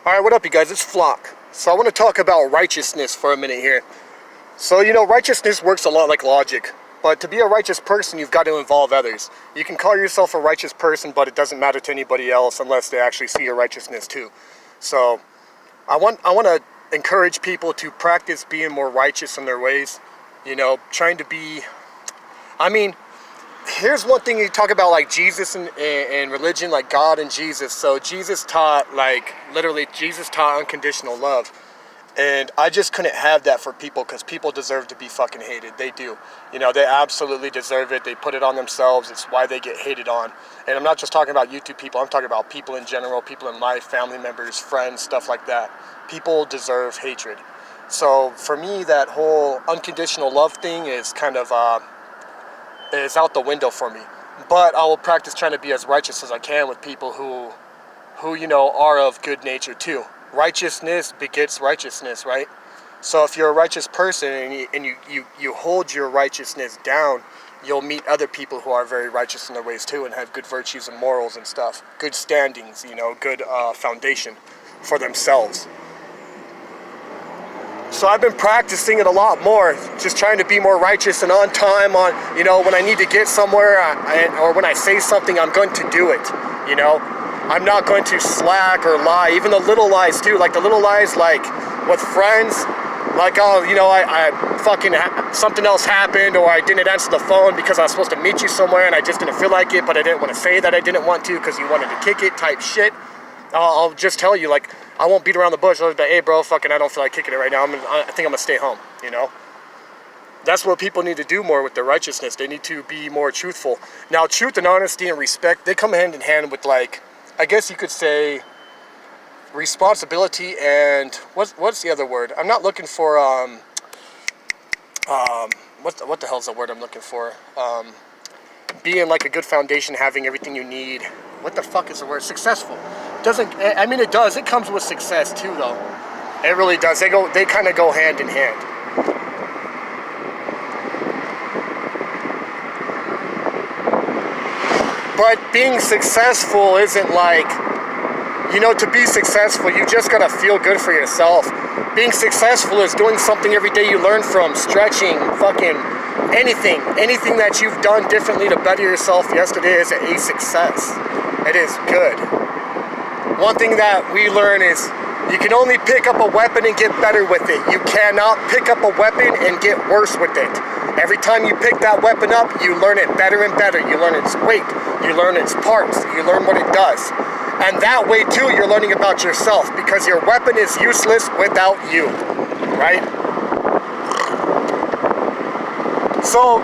Alright, what up you guys? It's Flock. So I want to talk about righteousness for a minute here. So, righteousness works a lot like logic. But to be a righteous person, you've got to involve others. You can call yourself a righteous person, but it doesn't matter to anybody else unless they actually see your righteousness too. So, I want to encourage people to practice being more righteous in their ways. Trying to be... here's one thing you talk about, like Jesus and religion, like God and Jesus. So Jesus taught, literally Jesus taught unconditional love. And I just couldn't have that for people, because people deserve to be fucking hated. They do. They absolutely deserve it. They put it on themselves. It's why they get hated on. And I'm not just talking about YouTube people. I'm talking about people in general, people in life, family members, friends, stuff like that. People deserve hatred. So for me, that whole unconditional love thing is kind of... is out the window for me. But I will practice trying to be as righteous as I can with people who are of good nature too. Righteousness begets righteousness, right? So if you're a righteous person and you hold your righteousness down, you'll meet other people who are very righteous in their ways too and have good virtues and morals and stuff. Good standings, good foundation for themselves. So I've been practicing it a lot more, just trying to be more righteous and on time when I need to get somewhere or when I say something, I'm going to do it, I'm not going to slack or lie, even the little lies too, like the little lies like with friends, like, something else happened, or I didn't answer the phone because I was supposed to meet you somewhere and I just didn't feel like it, but I didn't want to say that I didn't want to because you wanted to kick it type shit. I'll just tell you, I won't beat around the bush. I'll be like, hey bro, I don't feel like kicking it right now. I think I'm gonna stay home, That's what people need to do more with their righteousness. They need to be more truthful. Now, truth and honesty and respect, they come hand in hand with, I guess you could say, responsibility and, what's the other word? I'm not looking for, what the hell's the word I'm looking for? Being like a good foundation, having everything you need. What the fuck is the word? Successful. It does. It comes with success too, though. It really does. They kind of go hand in hand. But being successful isn't to be successful, you just gotta feel good for yourself. Being successful is doing something every day you learn from, stretching, fucking anything that you've done differently to better yourself yesterday is a success. It is good. One thing that we learn is you can only pick up a weapon and get better with it. You cannot pick up a weapon and get worse with it. Every time you pick that weapon up, you learn it better and better. You learn its weight, you learn its parts, you learn what it does. And that way too, you're learning about yourself, because your weapon is useless without you, right? So,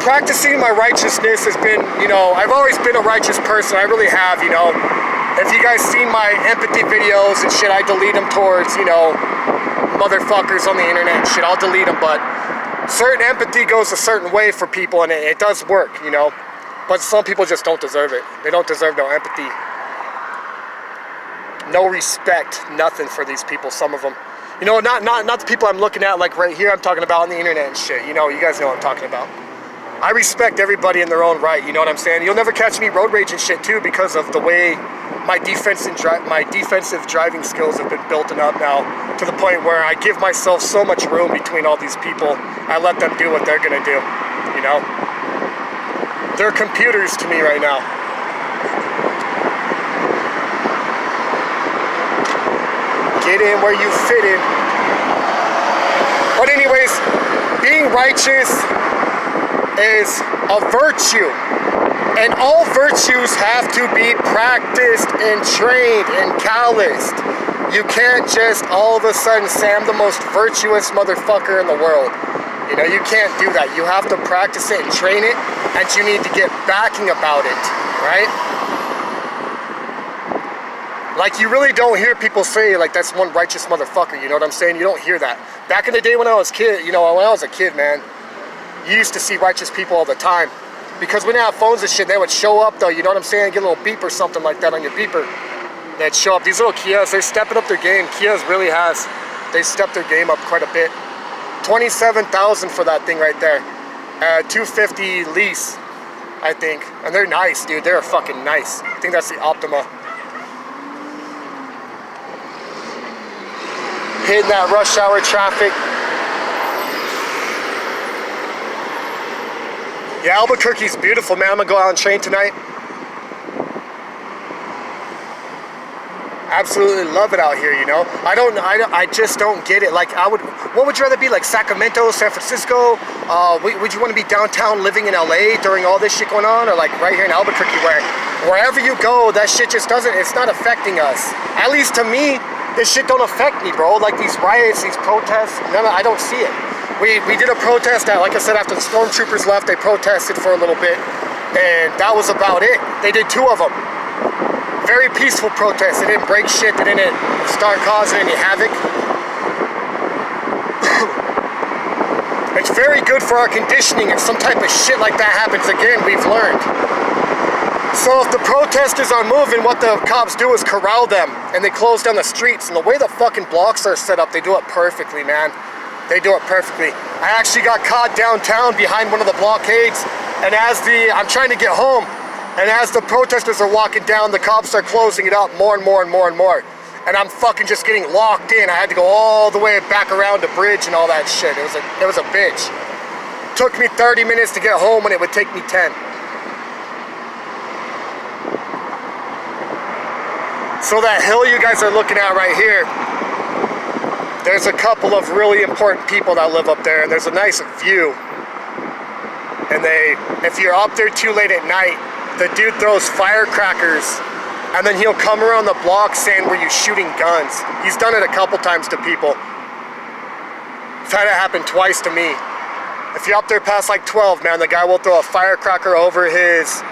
practicing my righteousness has been, I've always been a righteous person. I really have, If you guys seen my empathy videos and shit, I delete them towards, motherfuckers on the internet and shit. I'll delete them, but certain empathy goes a certain way for people, and it does work, But some people just don't deserve it. They don't deserve no empathy. No respect, nothing for these people, some of them. Not the people I'm looking at, like right here, I'm talking about on the internet and shit. You guys know what I'm talking about. I respect everybody in their own right, you know what I'm saying? You'll never catch me road rage and shit too, because of the way my defensive driving skills have been built up now, to the point where I give myself so much room between all these people. I let them do what they're gonna do, They're computers to me right now. Get in where you fit in. But anyways, being righteous is a virtue, and all virtues have to be practiced and trained and calloused. You can't just all of a sudden say I'm the most virtuous motherfucker in the world. You can't do that. You have to practice it and train it, and you need to get backing about it, right? You really don't hear people say, that's one righteous motherfucker, you know what I'm saying? You don't hear that. Back in the day when I was a kid, man, you used to see righteous people all the time. Because we didn't have phones and shit, they would show up though, you know what I'm saying? Get a little beep or something like that on your beeper. They'd show up. These little Kias, they're stepping up their game. Kias really they stepped their game up quite a bit. 27,000 for that thing right there. 250 lease, I think. And they're nice, dude. They're fucking nice. I think that's the Optima. hitting that rush hour traffic. Yeah, Albuquerque's beautiful, man. I'm gonna go out and train tonight. Absolutely love it out here, you know. I just don't get it. Like, what would you rather be, like Sacramento, San Francisco? Would you want to be downtown living in LA during all this shit going on, or like right here in Albuquerque, where wherever you go, that shit just doesn't, it's not affecting us. At least to me, this shit don't affect me, bro. Like these riots, these protests, none of, I don't see it. We did a protest that, like I said, after the stormtroopers left, they protested for a little bit, and that was about it. They did 2 of them. Very peaceful protests. They didn't break shit. They didn't start causing any havoc. It's very good for our conditioning if some type of shit like that happens again, we've learned. So if the protesters are moving, what the cops do is corral them, and they close down the streets. And the way the fucking blocks are set up, they do it perfectly, man. They do it perfectly. I actually got caught downtown behind one of the blockades, and I'm trying to get home, and as the protesters are walking down, the cops are closing it up more and more and more and more. And I'm fucking just getting locked in. I had to go all the way back around the bridge and all that shit. It was a bitch. Took me 30 minutes to get home when it would take me 10. So that hill you guys are looking at right here, there's a couple of really important people that live up there, and there's a nice view. And if you're up there too late at night, the dude throws firecrackers, and then he'll come around the block saying, "Were you shooting guns?" He's done it a couple times to people. I've had it happen twice to me. If you're up there past like 12, man, the guy will throw a firecracker over his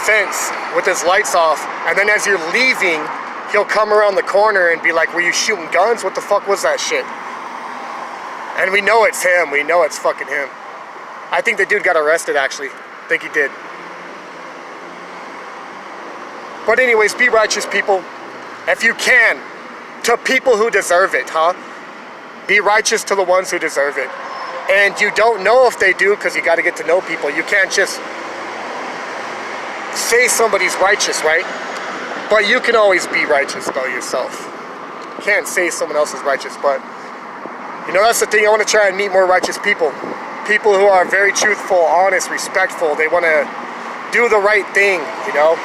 fence with his lights off, and then as you're leaving, he'll come around the corner and be like, "Were you shooting guns? What the fuck was that shit?" And we know it's him. We know it's fucking him. I think the dude got arrested, actually. I think he did. But anyways, be righteous, people. If you can, to people who deserve it, huh? Be righteous to the ones who deserve it. And you don't know if they do, because you got to get to know people. You can't just say somebody's righteous, right? But you can always be righteous, though, yourself. You can't say someone else is righteous, but you know, that's the thing. I want to try and meet more righteous people. People who are very truthful, honest, respectful. They want to do the right thing, you know?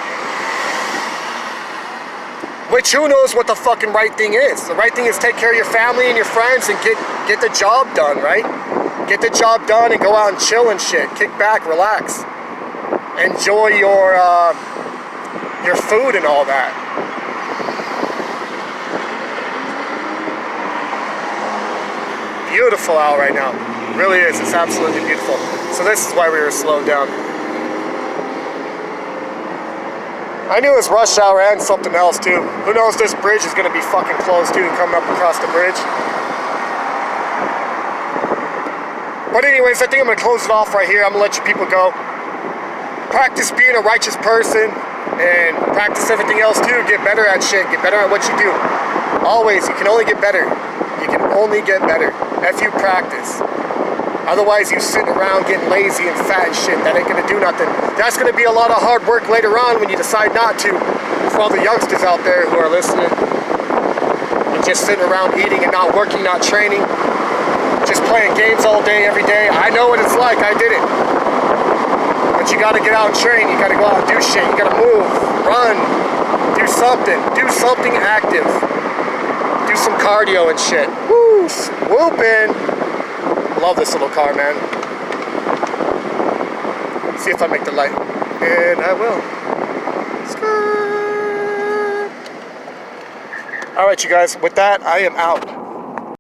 Which, who knows what the fucking right thing is? The right thing is take care of your family and your friends and get the job done, right? Get the job done and go out and chill and shit. Kick back, relax. Enjoy your food and all that. Beautiful out right now. It really is. It's absolutely beautiful. So this is why we were slowed down. I knew it was rush hour and something else too. Who knows, this bridge is going to be fucking closed too, coming up across the bridge. But anyways, I think I'm going to close it off right here. I'm going to let you people go. Practice being a righteous person and practice everything else too. Get better at shit. Get better at what you do. Always, you can only get better. You can only get better if you practice. Otherwise, you sitting around getting lazy and fat and shit. That ain't gonna do nothing. That's gonna be a lot of hard work later on when you decide not to. For all the youngsters out there who are listening and just sitting around eating and not working, not training, just playing games all day, every day. I know what it's like. I did it. But you gotta get out and train. You gotta go out and do shit. You gotta move, run, do something. Do something active. Do some cardio and shit. Woo! Whoopin'. Love this little car, man. See if I make the light. And I will. Skirt. Alright, you guys. With that, I am out.